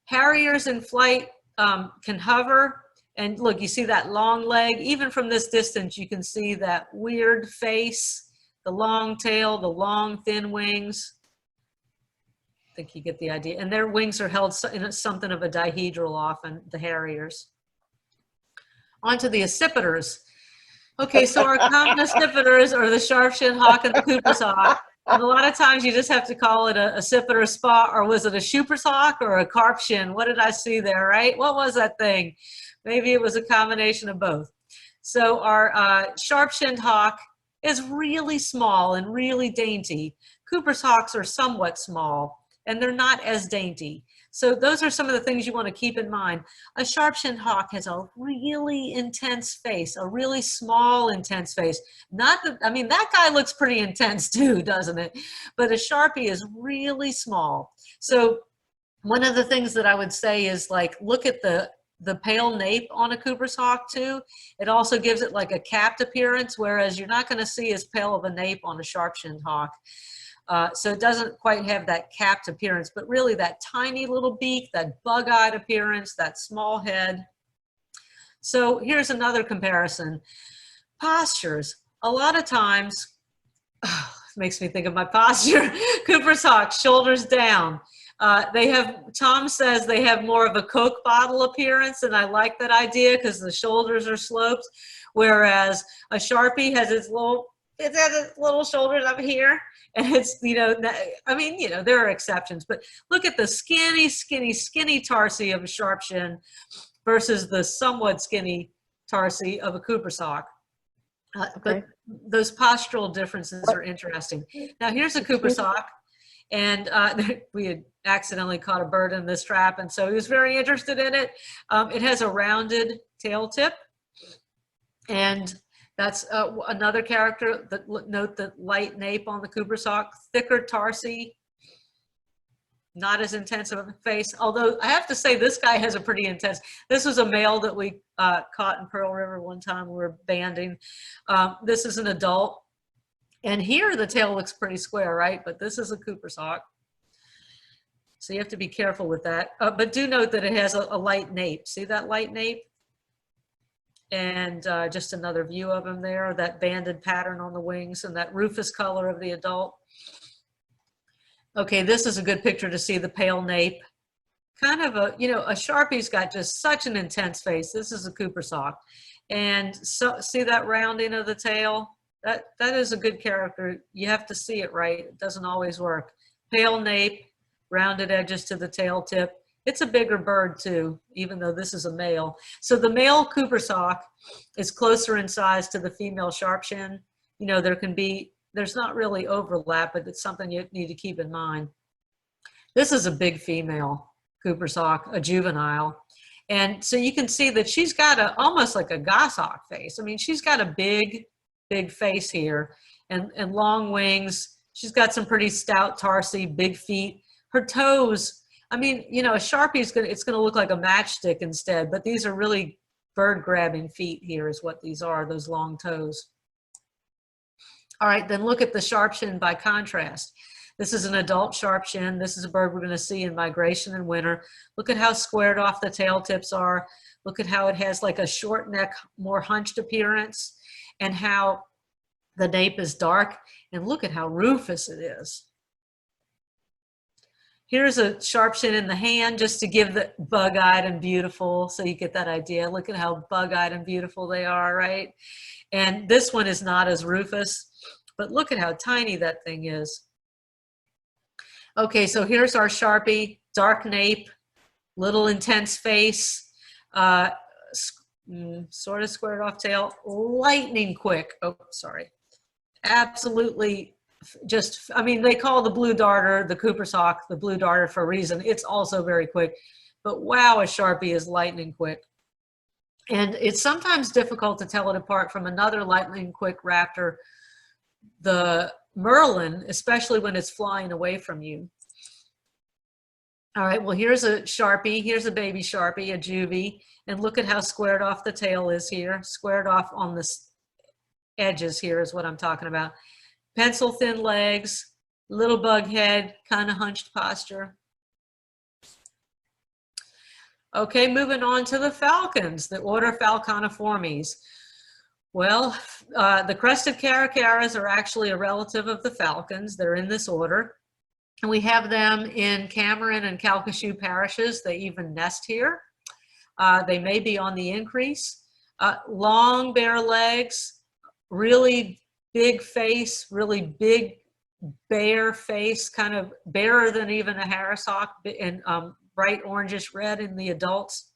Harriers in flight can hover. And look, you see that long leg. Even from this distance, you can see that weird face, the long tail, the long thin wings. I think you get the idea. And their wings are held in something of a dihedral often, the Harriers. On to the accipiters. Okay, so our common accipiters are the sharp-shinned hawk and the Cooper's hawk. And a lot of times you just have to call it a accipiter spot, or was it a Schuper's hawk or a carp shin? What did I see there, right? What was that thing? Maybe it was a combination of both. So our sharp-shinned hawk is really small and really dainty. Cooper's hawks are somewhat small, and they're not as dainty. So those are some of the things you want to keep in mind. A sharp-shinned hawk has a really intense face, a really small, intense face. Not that, I mean, that guy looks pretty intense too, doesn't it? But a Sharpie is really small. So one of the things that I would say is, like, look at the pale nape on a Cooper's hawk too. It also gives it like a capped appearance, whereas you're not going to see as pale of a nape on a sharp-shinned hawk. So it doesn't quite have that capped appearance, but really that tiny little beak, that bug-eyed appearance, that small head. So here's another comparison. Postures. A lot of times, it makes me think of my posture. Cooper's hawk, shoulders down. They have, Tom says they have more of a Coke bottle appearance, and I like that idea because the shoulders are sloped, whereas a Sharpie has its little shoulders up here, and it's, you know, I mean, you know, there are exceptions, but look at the skinny, skinny, skinny tarsi of a sharp shin versus the somewhat skinny tarsi of a Cooper's hawk. But those postural differences are interesting. Now here's a Cooper's hawk. And we had accidentally caught a bird in this trap, and so he was very interested in it. It has a rounded tail tip, and that's another character. That note the light nape on the Cooper's hawk, thicker tarsi, not as intense of a face. Although I have to say, this guy has a pretty intense. This was a male that we caught in Pearl River one time. We were banding. This is an adult. And here the tail looks pretty square, right? But this is a Cooper's hawk. So you have to be careful with that. But do note that it has a light nape. See that light nape? And just another view of him there, that banded pattern on the wings and that rufous color of the adult. Okay, this is a good picture to see the pale nape. Kind of a, you know, a Sharpie's got just such an intense face. This is a Cooper's hawk. And so see that rounding of the tail? That is a good character. You have to see it right. It doesn't always work. Pale nape, rounded edges to the tail tip, It's a bigger bird too, even though this is a male. So the male Cooper's hawk is closer in size to the female sharpshin. You know, there's not really overlap, but it's something you need to keep in mind. This is a big female Cooper's hawk, a juvenile. And so you can see that she's got almost like a goshawk face. I mean, she's got a big face here and long wings. She's got some pretty stout tarsi, big feet. Her toes, I mean, you know, a Sharpie it's gonna look like a matchstick instead, but these are really bird grabbing feet here is what these are, those long toes. All right, then look at the sharpshin by contrast. This is an adult sharpshin. This is a bird we're going to see in migration in winter. Look at how squared off the tail tips are. Look at how it has like a short neck, more hunched appearance, and how the nape is dark. And look at how rufous it is. Here's a sharpshin in the hand just to give the bug-eyed and beautiful, so you get that idea. Look at how bug-eyed and beautiful they are, right? And this one is not as rufous, but look at how tiny that thing is. Okay, so here's our Sharpie, dark nape, little intense face, sort of squared off tail, lightning quick. Oh, sorry. Absolutely just, I mean, they call the blue darter, the Cooper's hawk, the blue darter for a reason. It's also very quick, but wow, a Sharpie is lightning quick. And it's sometimes difficult to tell it apart from another lightning quick raptor, the Merlin, especially when it's flying away from you. All right, well, here's a Sharpie. Here's a baby Sharpie, a juvie. And look at how squared off the tail is here. Squared off on the edges here is what I'm talking about. Pencil thin legs, little bug head, kind of hunched posture. Okay, moving on to the falcons, the order Falconiformes. Well, the crested caracaras are actually a relative of the falcons. They're in this order. And we have them in Cameron and Calcasieu parishes. They even nest here. They may be on the increase. Long, bare legs, really big face, really big, bare face, kind of barer than even a Harris hawk, and bright orangish red in the adults.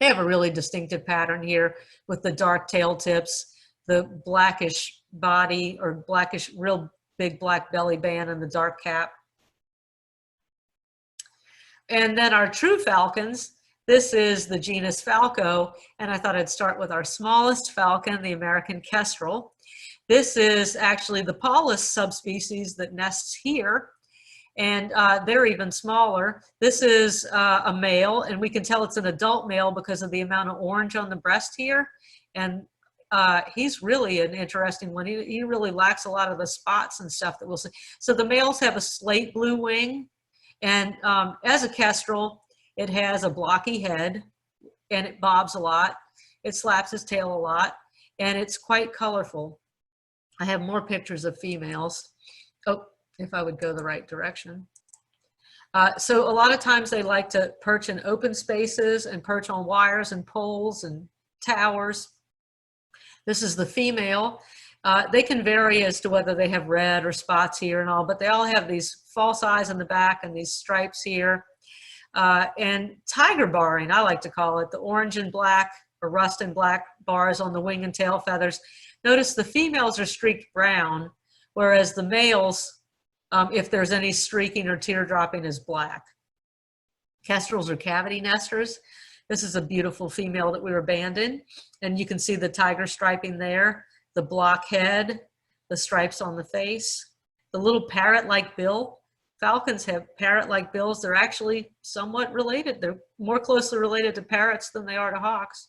They have a really distinctive pattern here with the dark tail tips, the blackish body or blackish, real big black belly band and the dark cap. And then our true falcons, this is the genus Falco, and I thought I'd start with our smallest falcon, the American Kestrel. This is actually the Paulus subspecies that nests here, and they're even smaller. This is a male, and we can tell it's an adult male because of the amount of orange on the breast here. And he's really an interesting one. He really lacks a lot of the spots and stuff that we'll see. So the males have a slate blue wing, and as a kestrel, it has a blocky head, and it bobs a lot. It slaps its tail a lot, and it's quite colorful. I have more pictures of females. Oh, if I would go the right direction. So a lot of times they like to perch in open spaces and perch on wires and poles and towers. This is the female. They can vary as to whether they have red or spots here and all, but they all have these false eyes in the back and these stripes here. And tiger barring, I like to call it, the orange and black or rust and black bars on the wing and tail feathers. Notice the females are streaked brown, whereas the males, if there's any streaking or teardropping, is black. Kestrels are cavity nesters. This is a beautiful female that we were banding, and you can see the tiger striping there, the block head, the stripes on the face, the little parrot-like bill. Falcons have parrot-like bills. They're actually somewhat related. They're more closely related to parrots than they are to hawks.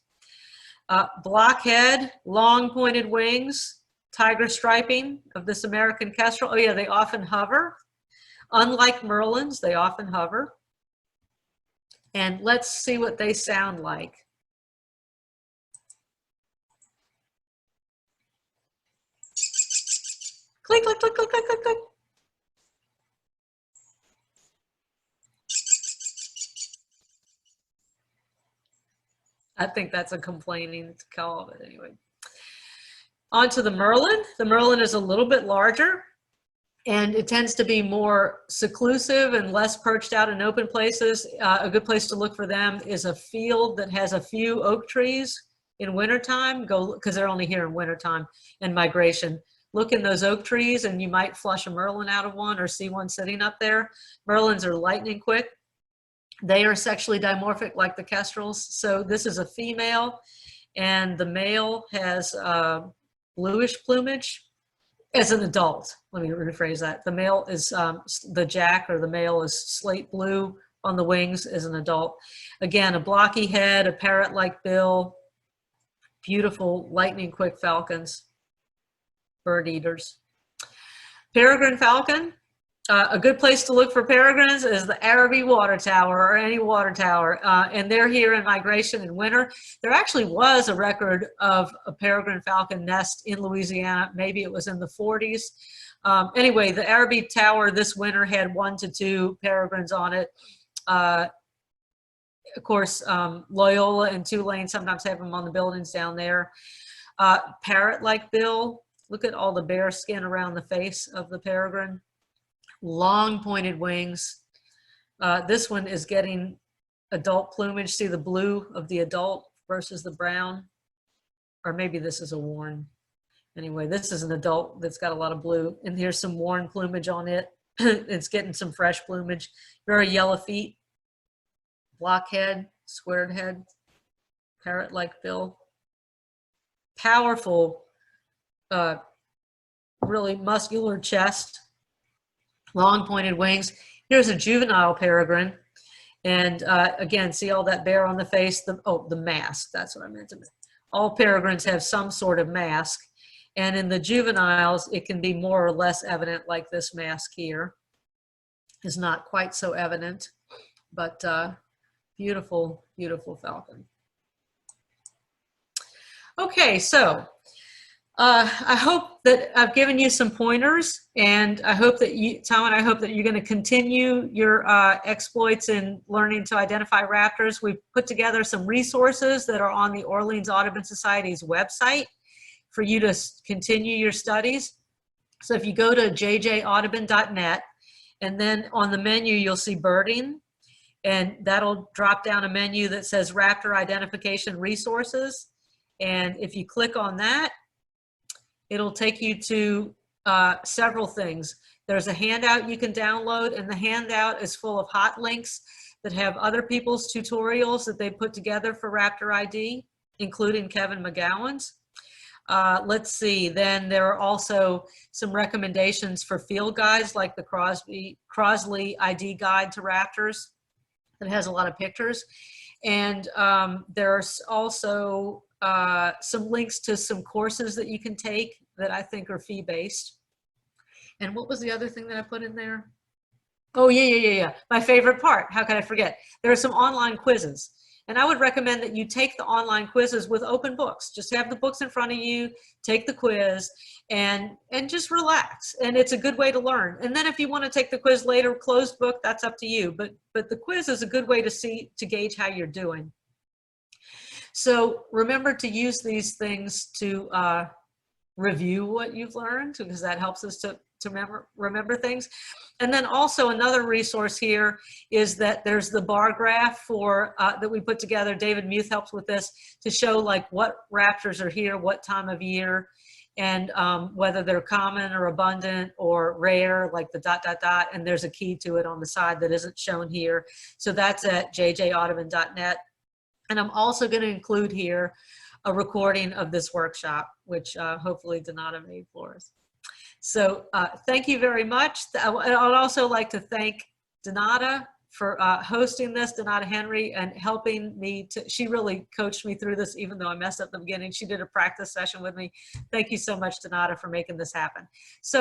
Block head, long pointed wings, tiger striping of this American kestrel. Oh yeah, they often hover. Unlike Merlins, they often hover. And let's see what they sound like. Click, click, click, click, click, click, click. I think that's a complaining call, but anyway. On to the Merlin. The Merlin is a little bit larger, And it tends to be more seclusive and less perched out in open places. A good place to look for them is a field that has a few oak trees in wintertime, because they're only here in wintertime and migration. Look in those oak trees and you might flush a Merlin out of one or see one sitting up there. Merlins are lightning quick. They are sexually dimorphic like the Kestrels. So this is a female and the male has bluish plumage. As an adult, let me rephrase that. The male is the jack, or the male is slate blue on the wings as an adult. Again, a blocky head, a parrot-like bill, beautiful lightning quick falcons, bird eaters. Peregrine falcon. A good place to look for peregrines is the Araby water tower, or any water tower, and they're here in migration in winter. There actually was a record of a peregrine falcon nest in Louisiana. Maybe it was in the 40s. Anyway, the Araby tower this winter had 1 to 2 peregrines on it. Of course, Loyola and Tulane sometimes have them on the buildings down there. Parrot-like bill. Look at all the bare skin around the face of the peregrine. Long pointed wings. This one is getting adult plumage. See the blue of the adult versus the brown, or maybe this is a worn. Anyway, this is an adult that's got a lot of blue, and here's some worn plumage on it. It's getting some fresh plumage. Very yellow feet, block head, squared head, parrot-like bill. Powerful, really muscular chest. Long pointed wings. Here's a juvenile peregrine. And again, see all that bare on the face? The mask, that's what I meant to say. All peregrines have some sort of mask. And in the juveniles, it can be more or less evident, like this mask here is not quite so evident, but beautiful, beautiful falcon. Okay, so I hope that I've given you some pointers, and I hope that you, Tom, and I hope that you're going to continue your exploits in learning to identify raptors. We've put together some resources that are on the Orleans Audubon Society's website for you to continue your studies. So if you go to jjaudubon.net, and then on the menu you'll see birding, and that'll drop down a menu that says Raptor Identification Resources. And if you click on that, it'll take you to several things. There's a handout you can download, and the handout is full of hot links that have other people's tutorials that they put together for Raptor ID, including Kevin McGowan's. Let's see, then there are also some recommendations for field guides, like the Crosley ID Guide to Raptors that has a lot of pictures. And there's also some links to some courses that you can take that I think are fee-based. And what was the other thing that I put in there? Oh, yeah. My favorite part, how could I forget? There are some online quizzes. And I would recommend that you take the online quizzes with open books. Just have the books in front of you, take the quiz, and just relax. And it's a good way to learn. And then if you want to take the quiz later, closed book, that's up to you. But the quiz is a good way to gauge how you're doing. So remember to use these things to review what you've learned, because that helps us to remember things. And then also another resource here is that there's the bar graph for that we put together. David Muth helps with this to show like what raptors are here, what time of year, and whether they're common or abundant or rare, like the ... And there's a key to it on the side that isn't shown here. So that's at jjaudubon.net. And I'm also going to include here a recording of this workshop, which hopefully Donata made for us. So thank you very much. I would also like to thank Donata for hosting this, Donata Henry, and helping me she really coached me through this, even though I messed up at the beginning. She did a practice session with me. Thank you so much, Donata, for making this happen. So